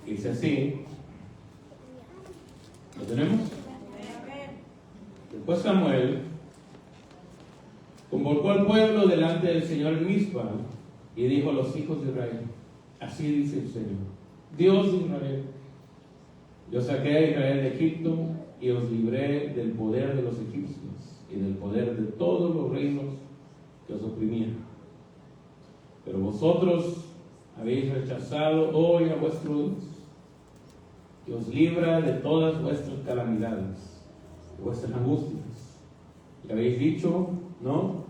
Dice así. ¿Lo tenemos? Después Samuel convocó al pueblo delante del Señor en Mizpa y dijo a los hijos de Israel: así dice el Señor, Dios de Israel: yo saqué a Israel de Egipto y os libré del poder de los egipcios y del poder de todos los reinos que os oprimían. Pero vosotros habéis rechazado hoy a vuestro Dios, que os libra de todas vuestras calamidades, de vuestras angustias. Y habéis dicho: no,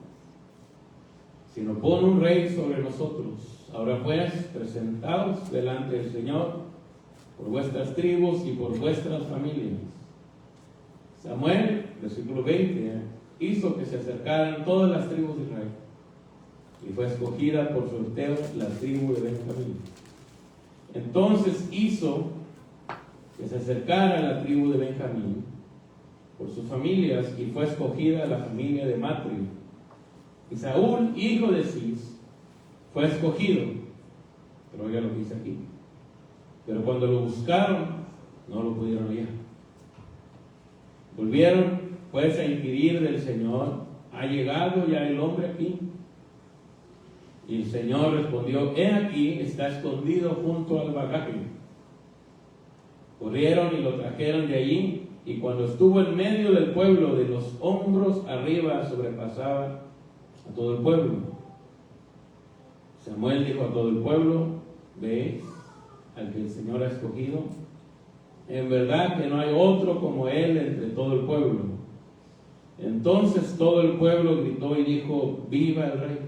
sino pon un rey sobre nosotros. Ahora pues, presentaos delante del Señor por vuestras tribus y por vuestras familias. Samuel, versículo 20, hizo que se acercaran todas las tribus de Israel, y fue escogida por sorteo la tribu de Benjamín. Entonces hizo que se acercara la tribu de Benjamín por sus familias, y fue escogida la familia de Matri. Y Saúl, hijo de Cis, fue escogido. Pero oiga lo que dice aquí: pero cuando lo buscaron, no lo pudieron hallar. Volvieron pues a inquirir del Señor: ¿ha llegado ya el hombre aquí? Y el Señor respondió: he aquí, está escondido junto al bagaje. Corrieron y lo trajeron de allí, y cuando estuvo en medio del pueblo, de los hombros arriba sobrepasaba a todo el pueblo. Samuel dijo a todo el pueblo: ¿veis al que el Señor ha escogido? En verdad que no hay otro como él entre todo el pueblo. Entonces todo el pueblo gritó y dijo: ¡viva el rey!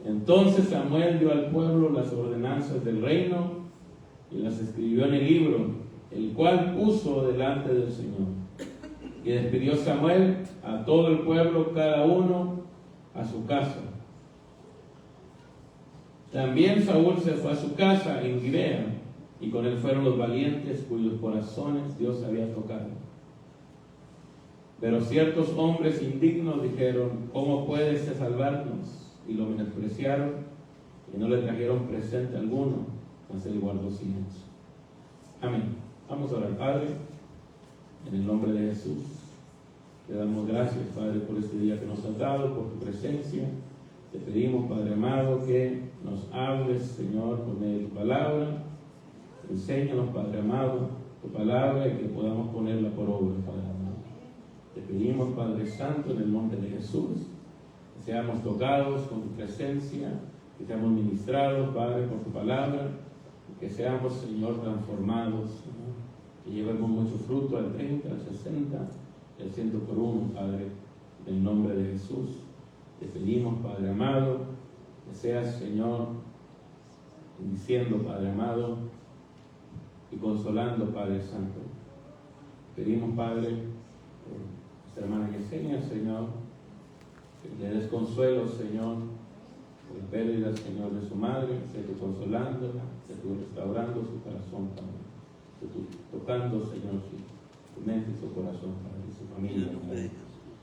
Entonces Samuel dio al pueblo las ordenanzas del reino y las escribió en el libro, el cual puso delante del Señor. Y despidió Samuel a todo el pueblo, cada uno a su casa. También Saúl se fue a su casa en Gibea, y con él fueron los valientes cuyos corazones Dios había tocado. Pero ciertos hombres indignos dijeron: ¿cómo puede este salvarnos? Y lo menospreciaron y no le trajeron presente alguno, mas él guardó silencio. Amén. Vamos a orar. Padre, en el nombre de Jesús, te damos gracias, Padre, por este día que nos has dado, por tu presencia. Te pedimos, Padre amado, que nos hables, Señor, por medio de tu palabra. Enséñanos, Padre amado, tu palabra, y que podamos ponerla por obra, Padre amado. Te pedimos, Padre Santo, en el nombre de Jesús, que seamos tocados con tu presencia, que seamos ministrados, Padre, por tu palabra, que seamos, Señor, transformados, Señor, que llevemos mucho fruto al 30, al 60, al 100 por uno, Padre, en el nombre de Jesús. Te pedimos, Padre amado, que seas, Señor, diciendo, Padre amado, y consolando, Padre Santo. Pedimos, Padre, por nuestra hermana Yesenia, Señor, que le des consuelo, Señor, por la pérdida, Señor, de su madre. Sé tú consolándola, sé tú restaurando su corazón, Padre. Sé tú tocando, Señor, su mente y su corazón, Padre, y su familia, Padre.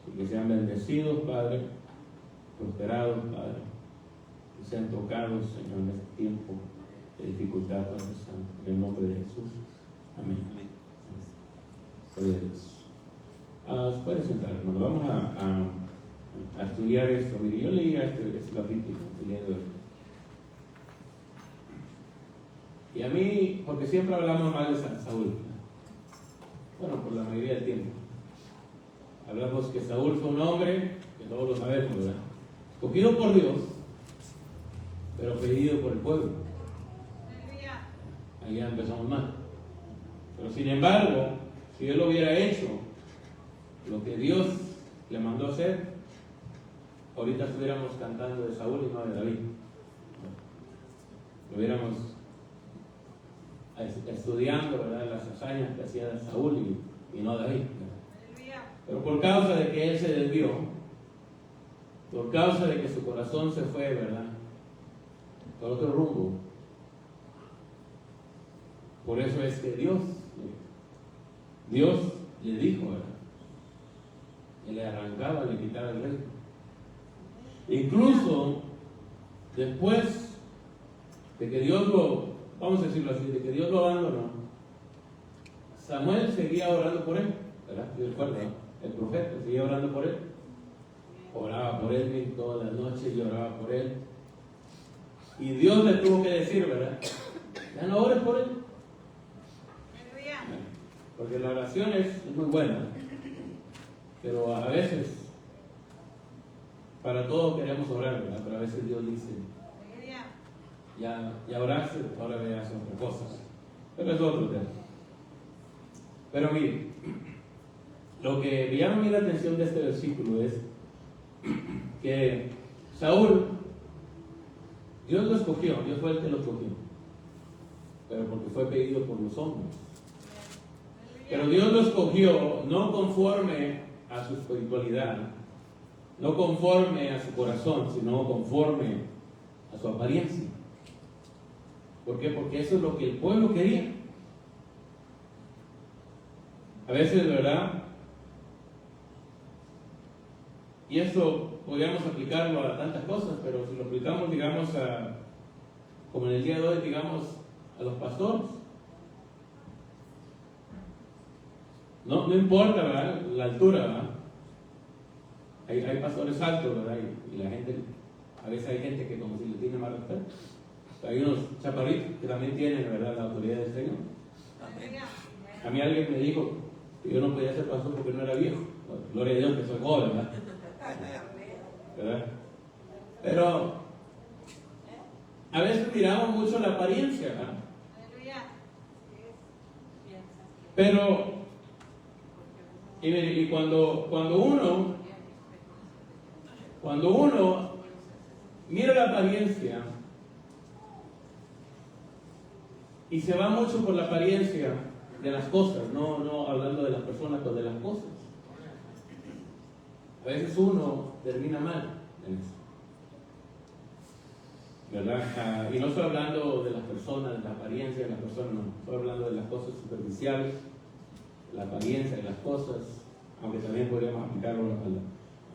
Y que sean bendecidos, Padre, prosperados, Padre, que sean tocados, Señor, en este tiempo de dificultad, Padre Santo, en el nombre de Jesús. Amén. Puedes sentar, hermano. Vamos a estudiar esto. Mire, yo leía este capítulo, y a mí, porque siempre hablamos mal de Saúl, bueno, por la mayoría del tiempo hablamos que Saúl fue un hombre, que todos lo sabemos, ¿verdad?, escogido por Dios, pero pedido por el pueblo. Ahí ya empezamos mal. Pero sin embargo, si él hubiera hecho lo que Dios le mandó hacer, ahorita estuviéramos cantando de Saúl y no de David. Lo hubiéramos estudiando, ¿verdad?, las hazañas que hacía Saúl y no David, ¿verdad? Pero por causa de que él se desvió, por causa de que su corazón se fue, ¿verdad?, por otro rumbo, por eso es que Dios le dijo, ¿verdad?, que le arrancaba, le quitaba el reino. Incluso después de que Dios vamos a decirlo así, de que Dios lo abandonó, Samuel seguía orando por él, ¿verdad? Yo recuerdo, el profeta seguía orando por él. Oraba por él todas las noches y oraba por él. Y Dios le tuvo que decir, ¿verdad? Ya no ores por él. Porque la oración es muy buena. Pero a veces, para todo queremos orar, ¿verdad? Pero a veces Dios dice, ya oraste, ahora veas otra cosa. Pero es otro tema. Pero mire, lo que me llama a mí la atención de este versículo es que Saúl, Dios lo escogió, Dios fue el que lo escogió, pero porque fue pedido por los hombres. Pero Dios lo escogió no conforme a su espiritualidad, no conforme a su corazón, sino conforme a su apariencia. ¿Por qué? Porque eso es lo que el pueblo quería. A veces, ¿verdad? Y esto podríamos aplicarlo a tantas cosas, pero si lo aplicamos, digamos, como en el día de hoy, digamos, a los pastores. No importa, ¿verdad? La altura, ¿verdad? Hay pastores altos, ¿verdad? Y la gente, a veces hay gente que como si le tiene más respeto. Hay unos chaparritos que también tienen, ¿verdad?, la autoridad del Señor. A mí alguien me dijo que yo no podía ser pastor porque no era viejo. Gloria a Dios que soy joven, ¿verdad? Pero a veces miramos mucho la apariencia, ¿verdad? Pero y cuando uno mira la apariencia y se va mucho por la apariencia de las cosas, no hablando de las personas, pero de las cosas, a veces uno termina mal en eso, ¿verdad? Y no estoy hablando de las personas, de la apariencia de las personas, no, estoy hablando de las cosas superficiales, la apariencia de las cosas, aunque también podríamos aplicarlo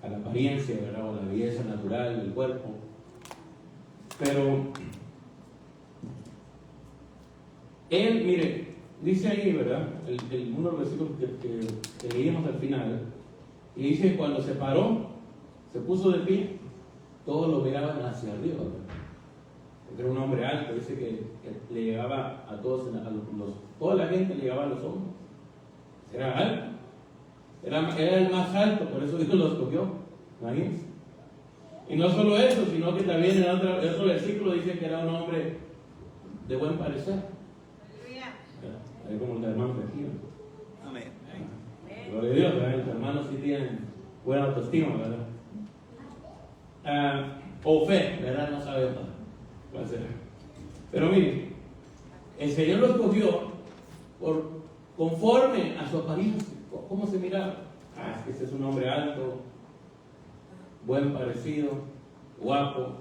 a la apariencia, ¿verdad?, o la belleza natural del cuerpo. Pero él, mire, dice ahí, ¿verdad?, uno de los versículos que leímos al final, y dice: cuando se paró, se puso de pie, todos lo miraban hacia arriba, ¿verdad? Porque era un hombre alto, dice que le llegaba a todos, toda la gente le llegaba a los hombros. Era alto, era el más alto, por eso Dios lo escogió, imagínense. Y no solo eso, sino que también en otro versículo dice que era un hombre de buen parecer. Ahí como los hermanos de aquí. Amén. Gloria a Dios, ¿verdad? Los hermanos sí tienen buena autoestima, ¿verdad? O fe, ¿verdad? No sabemos cuál será. Pero mire, el Señor lo escogió conforme a su apariencia. ¿Cómo se miraba? Es que ese es un hombre alto, buen parecido, guapo,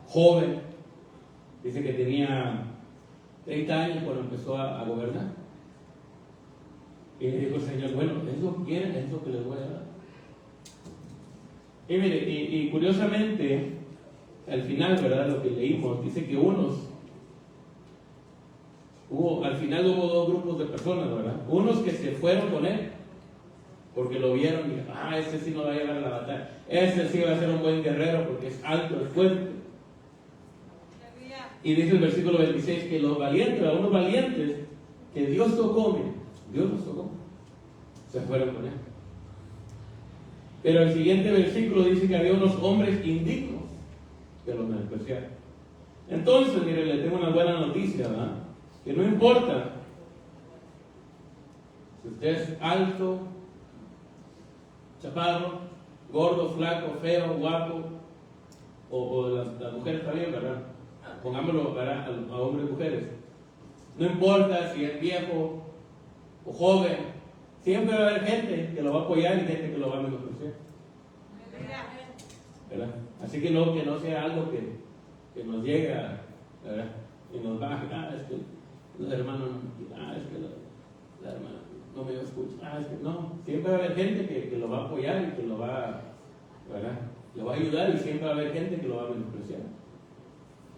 joven. Dice que tenía 30 años cuando empezó a gobernar. Y le dijo el Señor: bueno, es lo que quieren, es lo que les voy a dar. Y mire, y curiosamente, al final, ¿verdad?, lo que leímos, dice que al final hubo dos grupos de personas, ¿verdad? Unos que se fueron con él, porque lo vieron y dijeron: ese sí no va a llegar a la batalla, ese sí va a ser un buen guerrero porque es alto, es fuerte. Y dice el versículo 26 que los valientes, unos valientes que Dios tocó, mire, Dios los tocó, se fueron con él. Pero el siguiente versículo dice que había unos hombres indignos que los menospreciaron. Entonces, mire, le tengo una buena noticia, ¿verdad? Que no importa si usted es alto, chaparro, gordo, flaco, feo, guapo, o las mujeres también, ¿verdad? Pongámoslo, ¿verdad?, a hombres y mujeres. No importa si es viejo o joven, siempre va a haber gente que lo va a apoyar y gente que lo va a menospreciar, ¿verdad? Así que no sea algo que nos llegue, ¿verdad?, y nos baje. Es que los hermanos no, es que la hermana no me escucha. Es que no, siempre va a haber gente que lo va a apoyar y que lo va, ¿verdad?, lo va a ayudar, y siempre va a haber gente que lo va a menospreciar.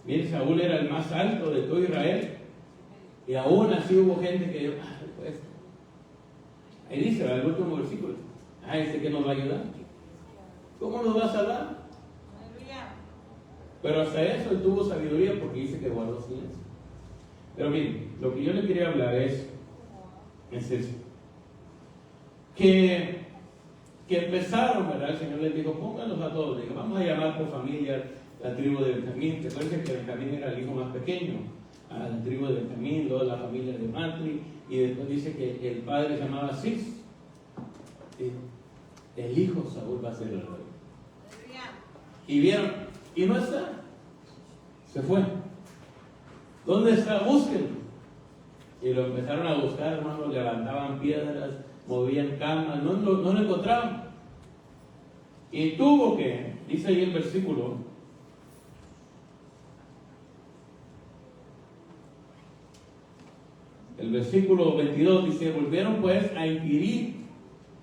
Mire, Saúl era el más alto de todo Israel. Y aún así hubo gente que dijo, pues, ahí dice, el último versículo, ¿este que nos va a ayudar? ¿Cómo nos va a salvar? Pero hasta eso él tuvo sabiduría porque dice que guardó silencio. Pero miren, lo que yo le quería hablar es eso. Que empezaron, ¿verdad? El Señor les dijo, pónganos a todos. Dijo, vamos a llamar por familia la tribu de Benjamín. Recuerden que Benjamín era el hijo más pequeño. A la tribu de Benjamín, luego la familia de Matri. Y después dice que el padre se llamaba Cis. El hijo Saúl va a ser el rey. Y vieron, y no está. Se fue. ¿Dónde está? Búsquenlo. Y lo empezaron a buscar, hermanos, levantaban piedras, movían camas, no lo encontraban. Y tuvo que, dice ahí el versículo, el versículo 22 dice, volvieron pues a inquirir,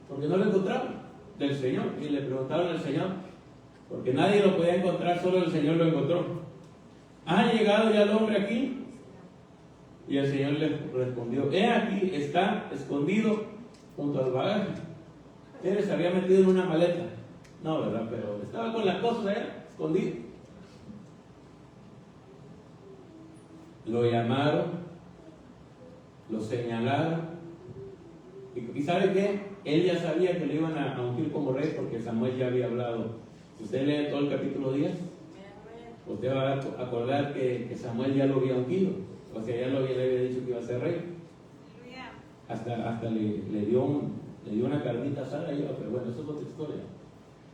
porque no lo encontraban, del Señor. Y le preguntaron al Señor, porque nadie lo podía encontrar, solo el Señor lo encontró. ¿Ha llegado ya el hombre aquí? Y el Señor les respondió, he aquí, está escondido junto al bagaje. Él se había metido en una maleta. No, ¿verdad? Pero estaba con las cosas allá, escondido. Lo llamaron, lo señalaron. ¿Y sabe qué? Él ya sabía que le iban a ungir como rey porque Samuel ya había hablado. Si usted lee todo el capítulo 10, usted va a acordar que Samuel ya lo había ungido. O sea, ya le había dicho que iba a ser rey. Hasta le dio una carnita asada, pero bueno, eso es otra historia.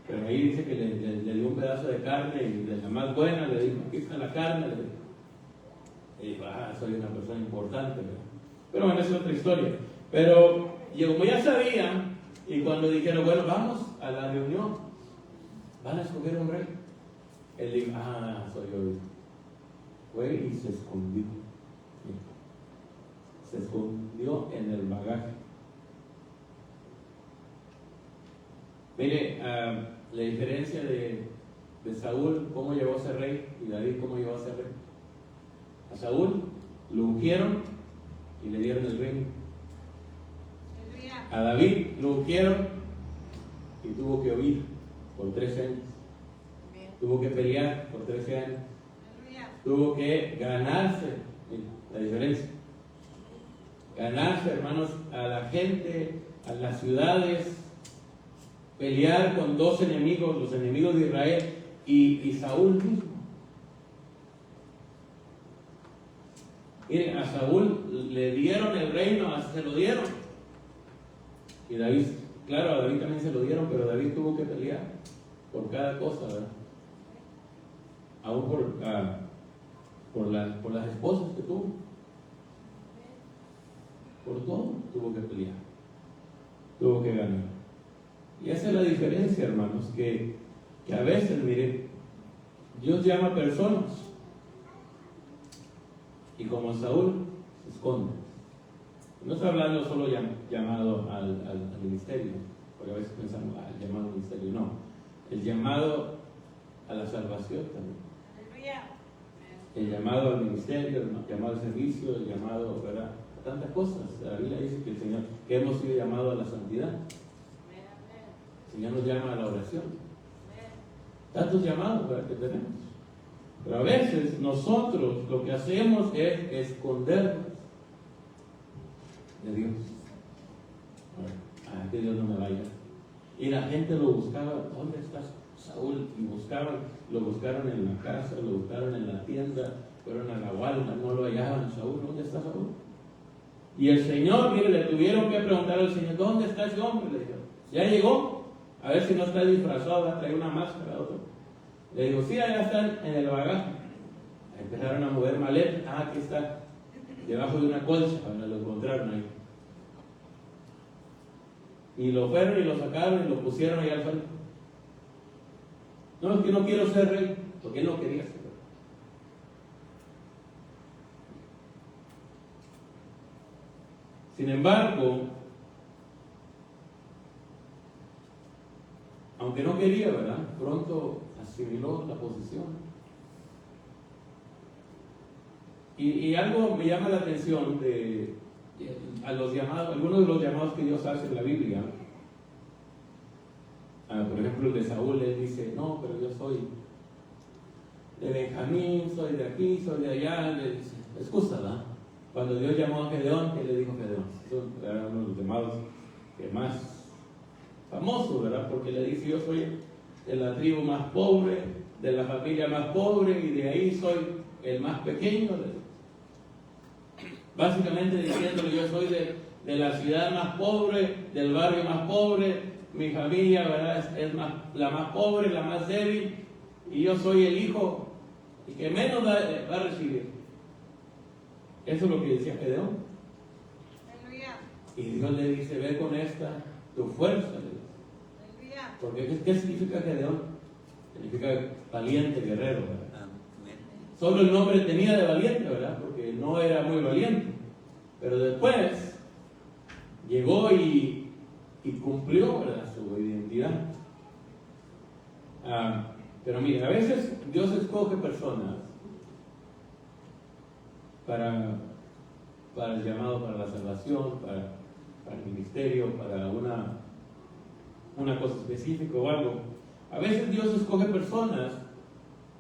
Pero ahí dice que le dio un pedazo de carne y de la más buena, le dijo, aquí está la carne. Y dijo, soy una persona importante, ¿verdad? Pero bueno, esa es otra historia. Pero como ya sabían, y cuando dijeron, bueno, vamos a la reunión, van a escoger un rey. Él dijo, soy yo. Fue y se escondió. Se escondió en el bagaje. Mire, la diferencia de Saúl, cómo llegó a ser rey, y David, cómo llegó a ser rey. A Saúl lo ungieron y le dieron el reino. A David lo ungieron y tuvo que huir por 13 años. Tuvo que pelear por 13 años. Tuvo que ganarse, la diferencia. Ganarse, hermanos, a la gente, a las ciudades, pelear con dos enemigos, los enemigos de Israel y Saúl mismo. Miren, a Saúl le dieron el reino, se lo dieron. Y David, claro, a David también se lo dieron, pero David tuvo que pelear por cada cosa, ¿verdad? Aún por las esposas que tuvo. Por todo tuvo que pelear. Tuvo que ganar. Y esa es la diferencia, hermanos, que a veces, miren, Dios llama a personas y como Saúl se esconde. No está hablando solo llamado al ministerio, porque a veces pensamos, el llamado al ministerio, no. El llamado a la salvación también. El llamado al ministerio, el llamado al servicio, el llamado, ¿verdad? A tantas cosas. La Biblia dice que el Señor, que hemos sido llamados a la santidad. El Señor nos llama a la oración. Tantos llamados, ¿verdad?, que tenemos. Pero a veces nosotros lo que hacemos es escondernos de Dios. Que Dios no me vaya. Y la gente lo buscaba, ¿dónde estás, Saúl? Y lo buscaron en la casa, lo buscaron en la tienda, fueron a la Walmart, no lo hallaban. Saúl, ¿dónde está Saúl? Y el Señor, mire, le tuvieron que preguntar al Señor, ¿dónde está ese hombre? Le dijeron, ¿ya llegó? A ver si no está disfrazado, va a traer una máscara, otro. Le digo, sí, allá están en el bagaje. Empezaron a mover maletas. Aquí está, debajo de una colcha. Ahora lo encontraron ahí. Y lo fueron y lo sacaron y lo pusieron ahí al frente. No, es que no quiero ser rey, porque él no quería ser rey. Sin embargo, aunque no quería, ¿verdad?, pronto asimiló la posición. Y algo me llama la atención a los llamados, algunos de los llamados que Dios hace en la Biblia. Por ejemplo, el de Saúl, él dice, no, pero yo soy de Benjamín, soy de aquí, soy de allá. Le dice, excusa, ¿verdad? Cuando Dios llamó a Gedeón, ¿qué le dijo a Gedeón? Eso era uno de los llamados que más famoso, ¿verdad? Porque le dice, yo soy de la tribu más pobre, de la familia más pobre, y de ahí soy el más pequeño. Básicamente diciéndole, yo soy de la ciudad más pobre, del barrio más pobre, mi familia, ¿verdad? Es la más pobre, la más débil, y yo soy el hijo y que menos va a recibir. Eso es lo que decía Gedeón. Y Dios le dice, ve con esta tu fuerza. Porque ¿qué significa Gedeón? Significa valiente, guerrero, ¿verdad? Solo el nombre tenía de valiente, ¿verdad? Porque no era muy valiente. Pero después llegó y cumplió, ¿verdad?, su identidad. Pero mire, a veces Dios escoge personas para el llamado, para la salvación, para el ministerio, para una cosa específica o algo. A veces Dios escoge personas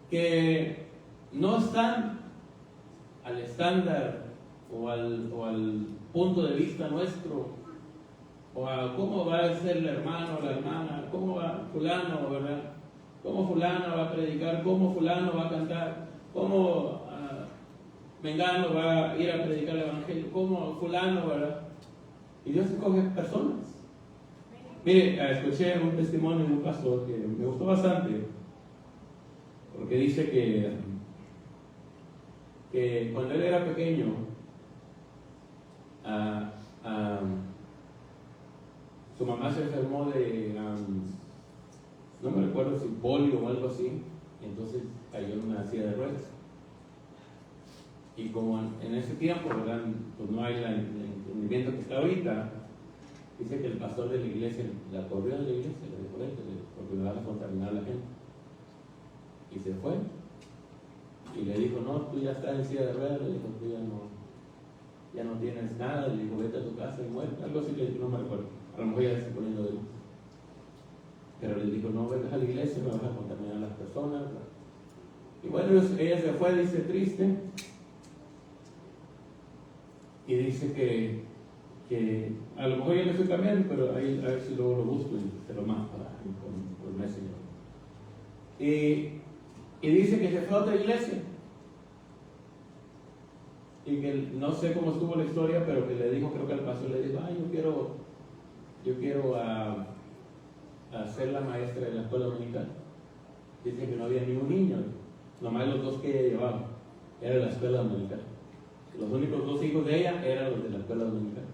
que no están al estándar o al punto de vista nuestro, o a cómo va a ser el hermano o la hermana, cómo va fulano, ¿verdad? Cómo fulano va a predicar, cómo fulano va a cantar, cómo mengano va a ir a predicar el evangelio, cómo fulano, ¿verdad? Y Dios escoge personas. Mire, escuché un testimonio de un pastor que me gustó bastante, porque dice que cuando él era pequeño, su mamá se enfermó de, no me recuerdo si polio o algo así, y entonces cayó en una silla de ruedas. Y como en ese tiempo, ¿verdad?, pues no hay el entendimiento que está ahorita, dice que el pastor de la iglesia la corrió de la iglesia, le dijo, vete, porque me vas a contaminar a la gente. Y se fue. Y le dijo, no, tú ya estás en silla de ruedas, le dijo, tú ya no tienes nada, le dijo, vete a tu casa y muere. Algo así le dijo, no me recuerdo. A lo mejor ya se está poniendo de luz. Pero le dijo, no vengas a la iglesia, me vas a contaminar a las personas. Y bueno, ella se fue, dice, triste. Y dice que a lo mejor ya me estoy cambiando, pero ahí, a ver si luego lo busco y se lo mando por Messenger. Y dice que se fue a otra iglesia. Y que no sé cómo estuvo la historia, pero que le dijo, creo que al pastor le dijo, yo quiero a ser la maestra de la escuela dominical. Dice que no había ningún niño, nomás los dos que ella llevaba, era la escuela dominical. Los únicos dos hijos de ella eran los de la escuela dominical.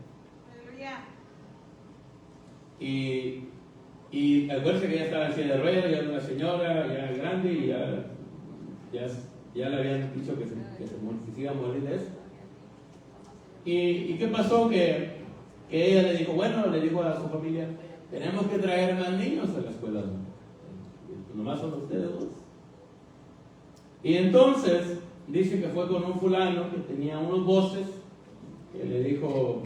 Y al verse que ella estaba en silla de ruedas, ya era una señora, ya grande, y ya le habían dicho que se iba a morir de eso. ¿Y qué pasó? Que ella le dijo, bueno, le dijo a su familia, tenemos que traer más niños a la escuela. Nomás son ustedes dos. Y entonces dice que fue con un fulano que tenía unos voces, que le dijo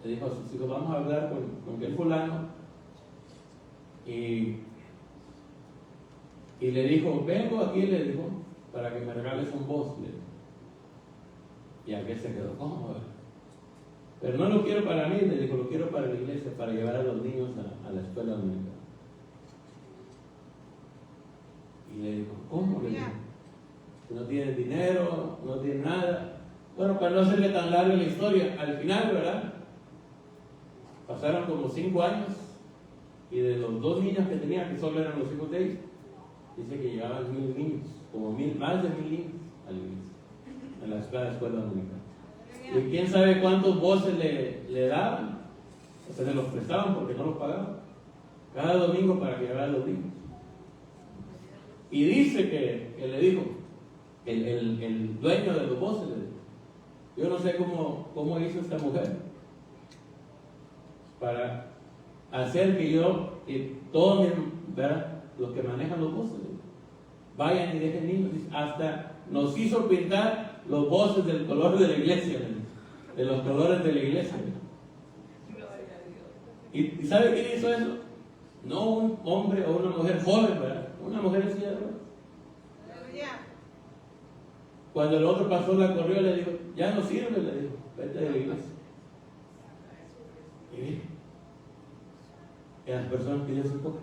a sus hijos, vamos a hablar con aquel fulano. Y le dijo, vengo aquí, le dijo, para que me regales un voz. Y aquel se quedó, ¿cómo? Pero no lo quiero para mí, le dijo, lo quiero para la iglesia, para llevar a los niños a la escuela dominical. Y le dijo, ¿cómo? Le dijo, no tienes dinero, no tienes nada. Bueno, para no hacerle tan larga la historia, al final, ¿verdad?, pasaron como 5 años, y de los 2 niños que tenía, que solo eran los hijos de ellos, dice que llegaban 1000 niños, como más de 1000 niños a la iglesia, en la escuela dominical. Y quién sabe cuántos voces le daban, o sea, se los prestaban porque no los pagaban, cada domingo para que llevaran los niños. Y dice que le dijo, el dueño de los voces, le dijo, yo no sé cómo hizo esta mujer para hacer que yo y todos, ¿verdad?, los que manejan los voces, vayan y dejen niños. Hasta nos hizo pintar los voces del color de la iglesia, de los colores de la iglesia. ¿Y sabe quién hizo eso? No un hombre o una mujer joven, ¿verdad? Una mujer en silla de ruedas. Cuando el otro pastor la corrió, le dijo, ya no sirve, le dijo, vete de la iglesia. Y mire, y las personas que Dios escoge.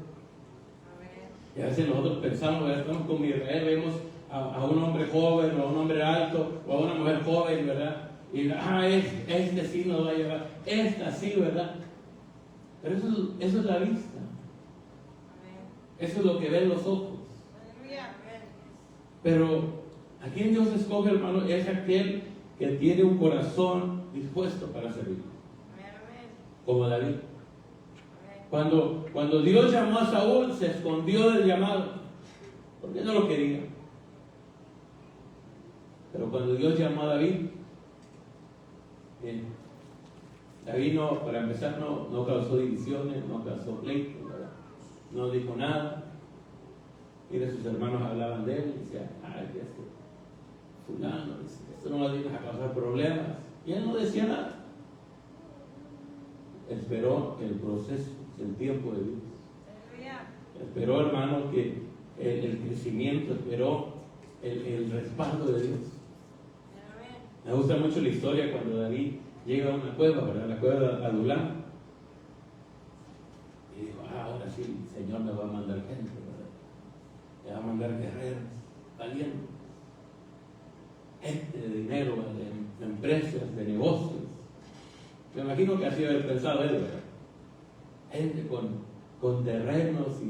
Y a veces nosotros pensamos, ¿verdad? Estamos con Israel, vemos a un hombre joven, o a un hombre alto, o a una mujer joven, ¿verdad? Y este sí nos va a llevar, esta sí, ¿verdad? Pero eso es la vista. Eso es lo que ven los ojos. Pero a quien Dios escoge, hermano, es aquel que tiene un corazón dispuesto para servir. Como David. Cuando Dios llamó a Saúl, se escondió del llamado, porque no lo quería. Pero cuando Dios llamó a David, bien, David para empezar no causó divisiones, no causó pleitos, ¿verdad? No dijo nada. Mira, sus hermanos hablaban de él y decían, fulano, esto no lo digas a causar problemas. Y él no decía nada. Esperó el proceso, el tiempo de Dios. Esperó, hermano, que el crecimiento, esperó el respaldo de Dios. Me gusta mucho la historia cuando David llega a una cueva, ¿verdad? La cueva de Adulám. Y dijo, ahora sí, el Señor me va a mandar gente, ¿verdad? Me va a mandar guerreros, valientes, gente de dinero, de empresas, de negocios. Me imagino que así haber pensado él, ¿verdad? Gente con terrenos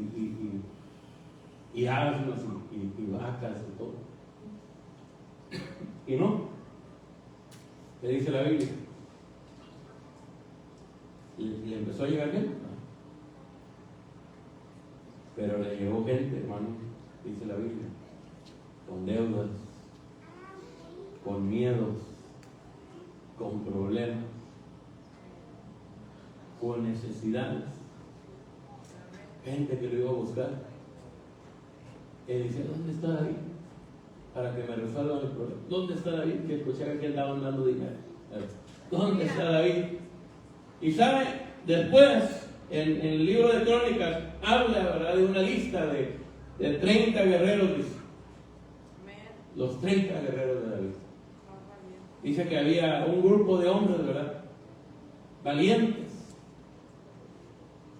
y asnos y vacas y todo. Y no, le dice la Biblia, le empezó a llegar gente, ¿no? Pero le llegó gente, hermano, dice la Biblia, con deudas, con miedos, con problemas, con necesidades. Gente que lo iba a buscar. Él dice, ¿dónde está David? Para que me resuelvan el problema. ¿Dónde está David? Que escuchara que andaban dando dinero. ¿Dónde está David? Y sabe, después, en el libro de Crónicas, habla, ¿verdad?, de una lista de 30 guerreros, dice. Los 30 guerreros de David. Dice que había un grupo de hombres, ¿verdad?, valientes.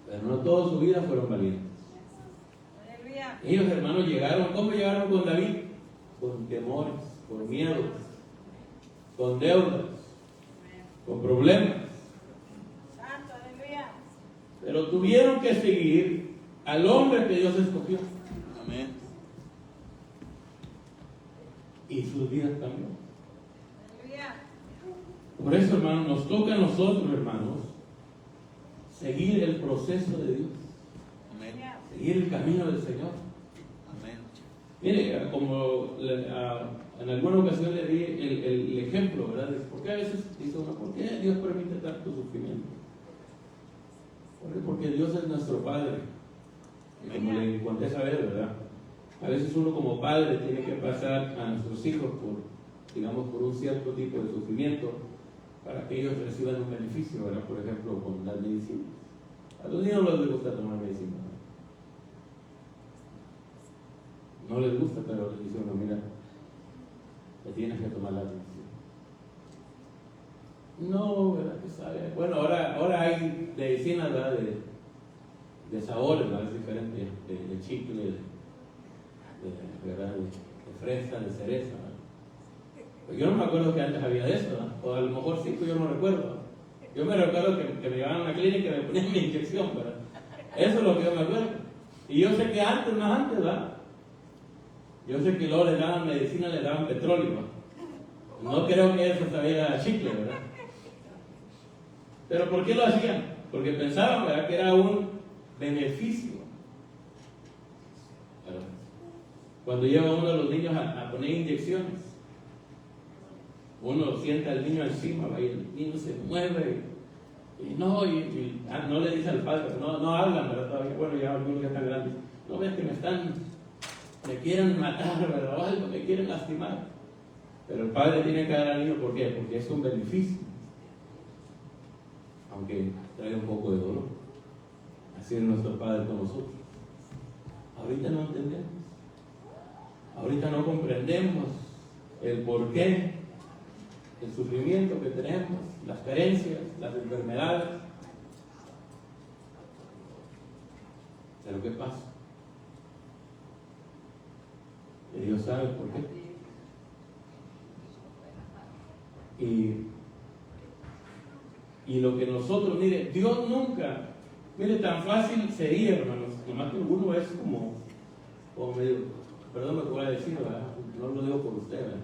Pero no toda su vida fueron valientes. Ellos, hermanos, llegaron. ¿Cómo llegaron con David? Con temores, con miedos, con deudas, con problemas. Pero tuvieron que seguir al hombre que Dios escogió. Amén. Y sus vidas cambió. Por eso, hermanos, nos toca a nosotros, hermanos, seguir el proceso de Dios. Amén. Seguir el camino del Señor. Amén. Mire, como en alguna ocasión le di el ejemplo, ¿verdad? ¿Por qué a veces dice uno, por qué Dios permite tanto sufrimiento? Porque Dios es nuestro Padre. Y como le conté saber, ¿verdad? A veces uno como padre tiene que pasar a nuestros hijos por un cierto tipo de sufrimiento para que ellos reciban un beneficio, ¿verdad? Por ejemplo, con las medicinas. A los niños no les gusta tomar medicina, ¿no? No les gusta, pero les dice uno, mira, le tienes que tomar la medicina. No, ¿verdad? Que sabe. Bueno, ahora hay medicinas, ¿verdad?, de sabores, ¿verdad? Es diferente, de chicle, ¿verdad?, de fresa, de cereza, ¿verdad? Pues yo no me acuerdo que antes había de eso, ¿verdad? O a lo mejor sí, pues yo no recuerdo. Yo me recuerdo que me llevaban a una clínica y me ponían mi inyección, ¿verdad? Eso es lo que yo me acuerdo. Y yo sé que antes, más antes, ¿verdad? Yo sé que luego le daban medicina, le daban petróleo, ¿verdad? No creo que eso sabía chicle, ¿verdad? ¿Pero por qué lo hacían? Porque pensaban, ¿verdad?, que era un beneficio. ¿Verdad? Cuando lleva uno de los niños a poner inyecciones, uno sienta al niño encima, ¿verdad?, y el niño se mueve y no le dice al padre, no hablan, ¿verdad? Todavía, bueno, ya algunos ya están grandes, no ves que me quieren matar, ¿verdad?, o algo, me quieren lastimar. Pero el padre tiene que dar al niño, ¿por qué? Porque es un beneficio, aunque trae un poco de dolor. Así es nuestro Padre con nosotros. Ahorita no entendemos, ahorita no comprendemos el porqué, el sufrimiento que tenemos, las carencias, las enfermedades. Pero ¿qué pasa? Y Dios sabe por qué. Y lo que nosotros, mire, Dios nunca, mire, tan fácil sería, hermanos, nomás que uno es como medio, perdón lo que voy a decir, ¿verdad? No lo digo por usted, ¿verdad?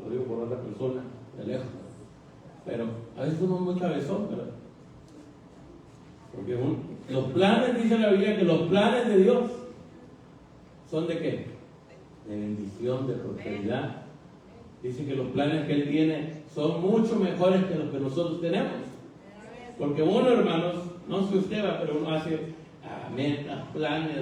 Lo digo por otra persona de lejos, pero a veces uno es muy cabezón, ¿verdad? Porque los planes, dice la Biblia, que los planes de Dios son de ¿qué? De bendición, de prosperidad. Dice que los planes que Él tiene son mucho mejores que los que nosotros tenemos. Porque uno, hermanos, no sé usted, pero uno hace metas, planes,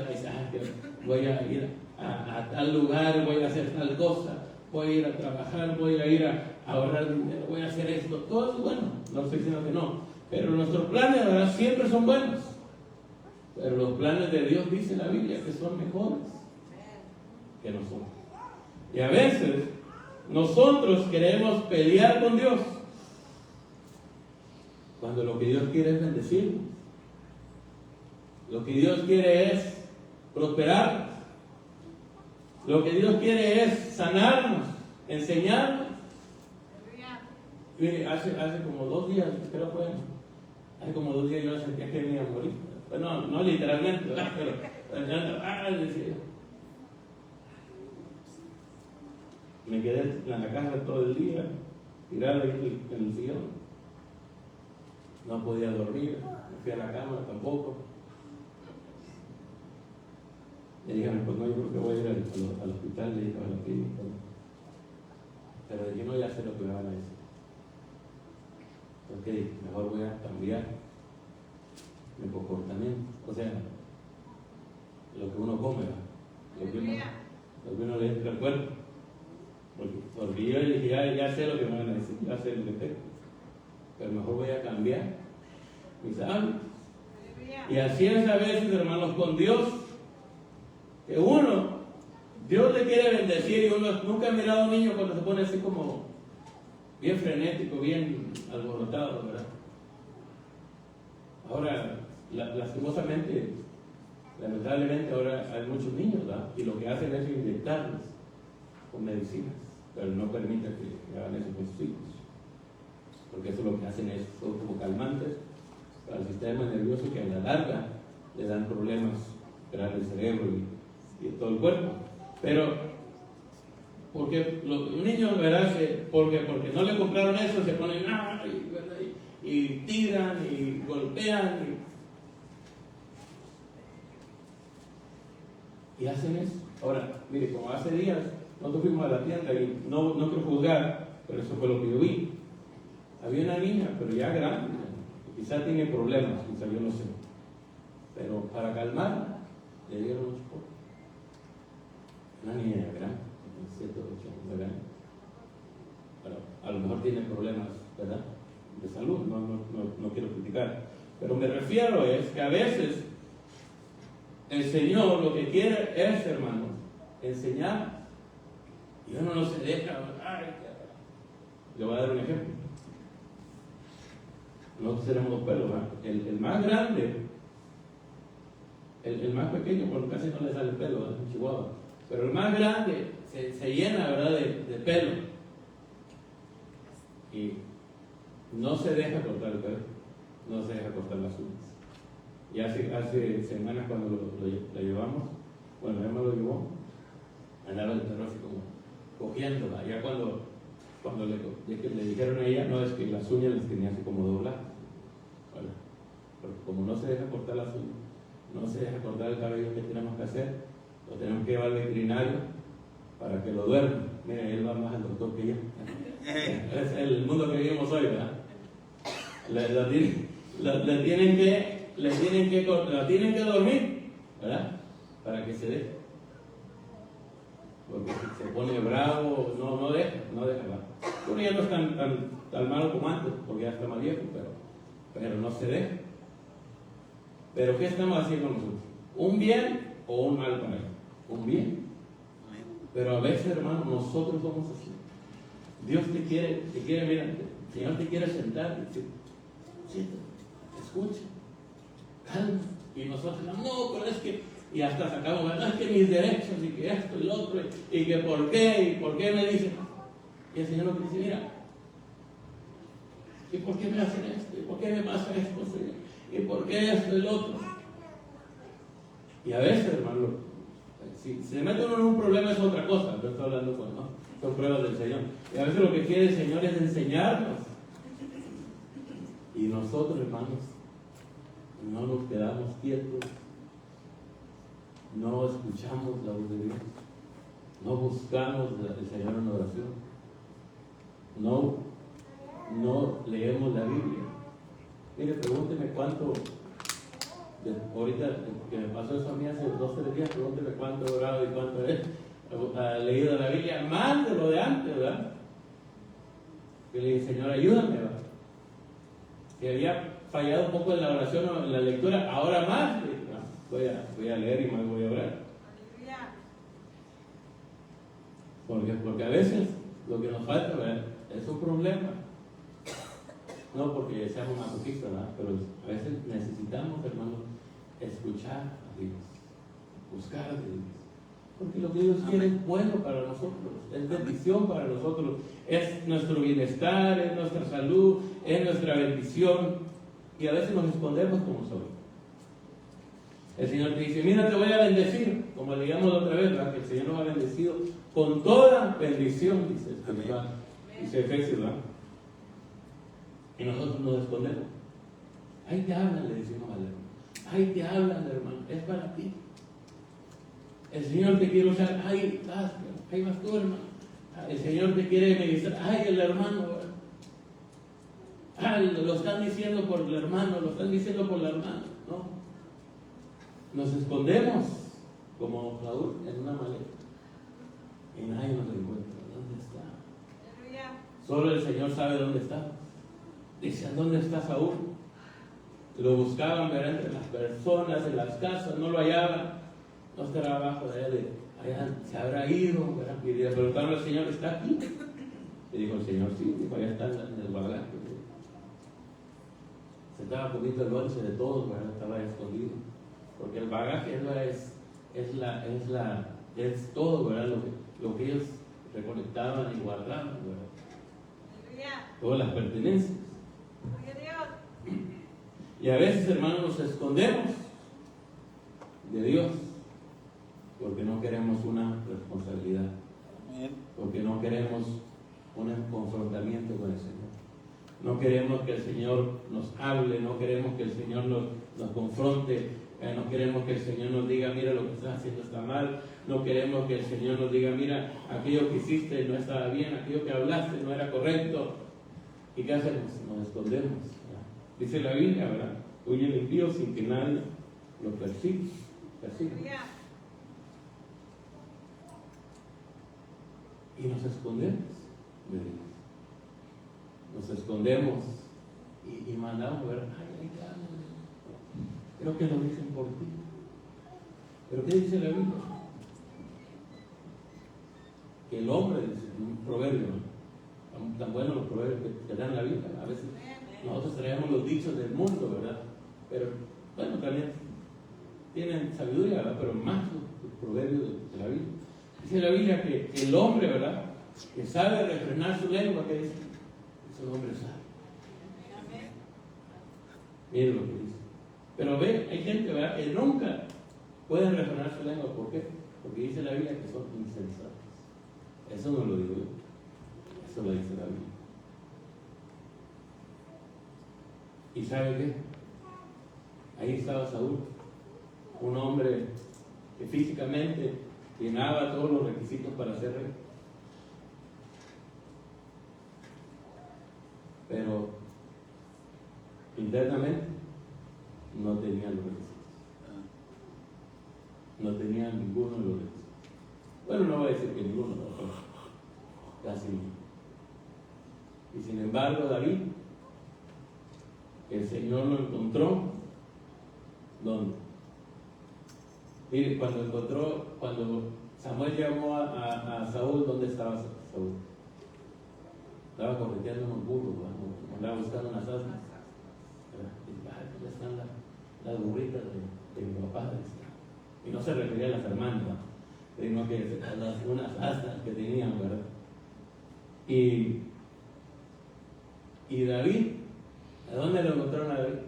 que voy a ir a tal lugar, voy a hacer tal cosa, voy a ir a trabajar, voy a ir a ahorrar dinero, voy a hacer esto. Todo es bueno, no estoy diciendo que no. Pero nuestros planes, ¿verdad?, siempre son buenos. Pero los planes de Dios, dice la Biblia, que son mejores que nosotros. Y a veces nosotros queremos pelear con Dios, cuando lo que Dios quiere es bendecirnos. Lo que Dios quiere es prosperarnos. Lo que Dios quiere es sanarnos, enseñarnos. Mire, hace como 2 días, creo que fue, hace como 2 días yo sentía que venía a morir. Bueno, no literalmente, ¿verdad? Pero decía. Me quedé en la casa todo el día, tirado ahí en el sillón. No podía dormir, me fui a la cama tampoco. Le dije, pues no, yo creo que voy a ir al hospital, le dije a la clínica. Pero dije, no, ya sé lo que me van a decir. Ok, mejor voy a cambiar mi comportamiento. O sea, lo que uno come, lo que uno le entra al cuerpo. Porque yo dije, ya sé lo que me van a decir, ya sé lo que tengo. Pero mejor voy a cambiar mis hábitos. Y así es a veces, hermanos, con Dios, que Dios le quiere bendecir, y uno nunca ha mirado a un niño cuando se pone así como bien frenético, bien alborotado, ¿verdad? Ahora, lastimosamente, lamentablemente ahora hay muchos niños, ¿verdad? Y lo que hacen es inyectarlos con medicinas, pero no permite que hagan eso con sus hijos, porque eso lo que hacen es, son como calmantes para el sistema nervioso, que a la larga le dan problemas para el cerebro y todo el cuerpo. Pero porque los niños, ¿verdad?, porque no le compraron eso, se ponen y tiran y golpean y hacen eso. Ahora, mire, como hace días nosotros fuimos a la tienda, y no quiero juzgar, pero eso fue lo que yo vi. Había una niña, pero ya grande, quizá tiene problemas, quizá yo no sé, pero para calmarla le dieron un chocolate. Una niña grande, 7 o 8 años, pero a lo mejor tiene problemas, ¿verdad?, de salud, no quiero criticar, pero me refiero es que a veces el Señor lo que quiere es, hermanos, enseñar, y uno no se deja. Le voy a dar un ejemplo. Nosotros tenemos 2 perros, ¿verdad? El más grande, el más pequeño, porque casi no le sale pelo, es un chihuahua, pero el más grande se llena, ¿verdad?, de pelo, y no se deja cortar el pelo, no se deja cortar las uñas. Y hace semanas, cuando lo llevamos, bueno, ella me lo llevó, andaba el perro así como cogiendo, ¿verdad? Ya cuando le dijeron a ella, no, es que las uñas las tenía así como dobladas, ¿vale? Porque como no se deja cortar las uñas, no se deja cortar el cabello, que tenemos que hacer, lo tenemos que llevar al veterinario para que lo duerma. Mira, él va más al doctor que yo. Es el mundo que vivimos hoy, ¿verdad? La tienen que dormir, ¿verdad?, para que se deje. porque si se pone bravo, no deja. Uno ya no es tan malo como antes, porque ya está más viejo, pero no se deja. Pero ¿qué estamos haciendo nosotros? ¿Un bien o un mal para él? Un bien. Pero a veces, hermano, nosotros somos así. Dios te quiere, mira, el Señor te quiere sentar y decir, siéntate, escucha, calma. Y nosotros, no, pero es que, y hasta sacamos, ¿verdad? Es que mis derechos, y que esto y lo otro, y que por qué me dicen. Y el Señor nos dice, mira, ¿y por qué me hacen esto? ¿Y por qué me pasa esto, Señor? ¿Y por qué esto y lo otro? Y a veces, hermano, si se mete uno en un problema es otra cosa, no estoy hablando con, ¿no? Son pruebas del Señor. Y a veces lo que quiere el Señor es enseñarnos. Y nosotros, hermanos, no nos quedamos quietos, no escuchamos la voz de Dios, no buscamos al Señor en oración, no leemos la Biblia. Mire, pregúnteme cuánto, ahorita que me pasó eso a mí hace 2 o 3 días, pregúnteme cuánto he orado y cuánto he leído la Biblia, más de lo de antes, ¿verdad? Que le dije, Señor, ayúdame, ¿verdad? Si había fallado un poco en la oración o en la lectura, ahora más, voy a leer y más voy a orar. Porque a veces lo que nos falta, ¿verdad?, es un problema. No porque seamos masoquistas, ¿verdad?, pero a veces necesitamos, hermanos, escuchar a Dios, buscar a Dios. Porque lo que Dios quiere es bueno para nosotros, es bendición para nosotros, es nuestro bienestar, es nuestra salud, es nuestra bendición. Y a veces nos escondemos como somos. El Señor te dice, mira, te voy a bendecir, como leíamos la otra vez, ¿verdad?, que el Señor nos ha bendecido con toda bendición, dice Efesios, ¿verdad? Y nosotros nos escondemos. Ahí te hablan, le decimos al hermano. Ahí te hablan, hermano, es para ti. El Señor te quiere usar, ahí vas tú, hermano. El Señor te quiere ministrar, ay, el hermano, lo están diciendo por el hermano, lo están diciendo por la hermana, ¿no? Nos escondemos como Saúl en una maleta y nadie nos encuentra. ¿Dónde está? Solo el Señor sabe dónde está. Dicen, ¿dónde está Saúl? Lo buscaban, ¿verdad?, entre las personas, en las casas, no lo hallaban. No estará abajo de él, allá se habrá ido, ¿verdad? Y le preguntaron al Señor, ¿está aquí? Y dijo el Señor, sí, dijo, allá está en el bagaje. Se estaba comiendo el once de todos, ¿verdad? Estaba escondido. Porque el bagaje es todo, ¿verdad? Lo que ellos recolectaban y guardaban, ¿verdad? Todas las pertenencias. Y a veces, hermanos, nos escondemos de Dios porque no queremos una responsabilidad, porque no queremos un confrontamiento con el Señor, no queremos que el Señor nos hable, no queremos que el Señor nos confronte, no queremos que el Señor nos diga, mira, lo que estás haciendo está mal, no queremos que el Señor nos diga, mira, aquello que hiciste no estaba bien, aquello que hablaste no era correcto. ¿Y qué hacemos? Nos escondemos, ¿verdad? Dice la Biblia, ¿verdad? Huye el impío sin que nadie lo persiga. Y nos escondemos de Dios. Nos escondemos y mandamos a ver, ay, creo que lo dicen por ti. ¿Pero qué dice la Biblia? Que el hombre, dice un proverbio, ¿no?, tan buenos los proverbios que dan la Biblia. A veces nosotros traemos los dichos del mundo, ¿verdad? Pero, bueno, también tienen sabiduría, ¿verdad? Pero más los proverbios de la Biblia. Dice la Biblia que el hombre, ¿verdad?, que sabe refrenar su lengua, ¿qué dice? Es un hombre sabio. Miren lo que dice. Pero ve, hay gente, ¿verdad?, que nunca pueden refrenar su lengua. ¿Por qué? Porque dice la Biblia que son insensatos. Eso no lo digo yo. Eso lo dice la Biblia. ¿Y sabe qué? Ahí estaba Saúl, un hombre que físicamente llenaba todos los requisitos para ser rey. Pero internamente no tenía los requisitos. No tenía ninguno de los requisitos. Bueno, no voy a decir que ninguno, pero casi no. Y sin embargo, David, el Señor lo encontró, ¿dónde? Mire, cuando Samuel llamó a Saúl, ¿dónde estaba Saúl? Estaba correteando unos burros, andaba buscando unas asnas. ¿Dónde están las burritas de mi papá? Y no se refería a las hermanas, sino que unas asnas que tenían, ¿verdad? Y David, ¿a dónde lo encontraron a David?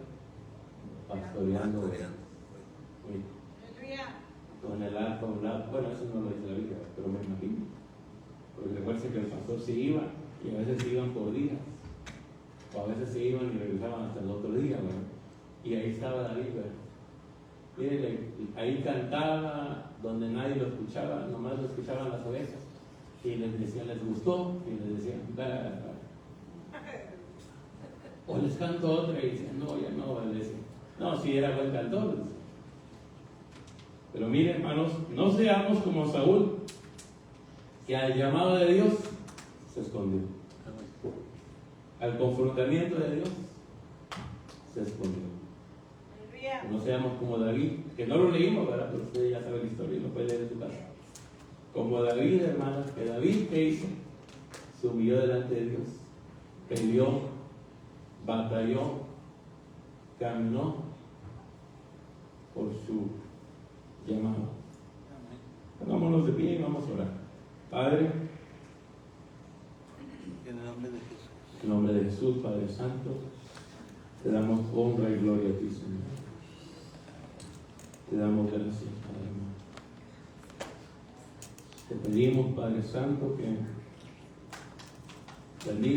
Pastoreando. Con el arco, bueno, eso no lo dice la Biblia, pero me imagino. Porque recuerden que el pastor se iba y a veces se iban por días, o a veces se iban y regresaban hasta el otro día, ¿verdad? Y ahí estaba David, ¿verdad? Miren, ahí cantaba donde nadie lo escuchaba, nomás lo escuchaban las ovejas. Y les decían, les gustó, y les decían, o les canto otra, y decían, no, ya no, les decían, no, si era buen cantor. Pero miren, hermanos, no seamos como Saúl, que al llamado de Dios se escondió. Al confrontamiento de Dios se escondió. No seamos como David, que no lo leímos, ¿verdad? Pero usted ya sabe la historia y lo puede leer en su casa. Como David, hermanos, que David, ¿qué hizo? Se humilló delante de Dios, peleó, batalló, caminó por su llamado. Pongámonos de pie y vamos a orar. Padre, en el nombre de Jesús. en nombre de Jesús, Padre Santo, te damos honra y gloria a ti, Señor. Te damos gracias, Padre amado. Te pedimos, Padre Santo, que bendiga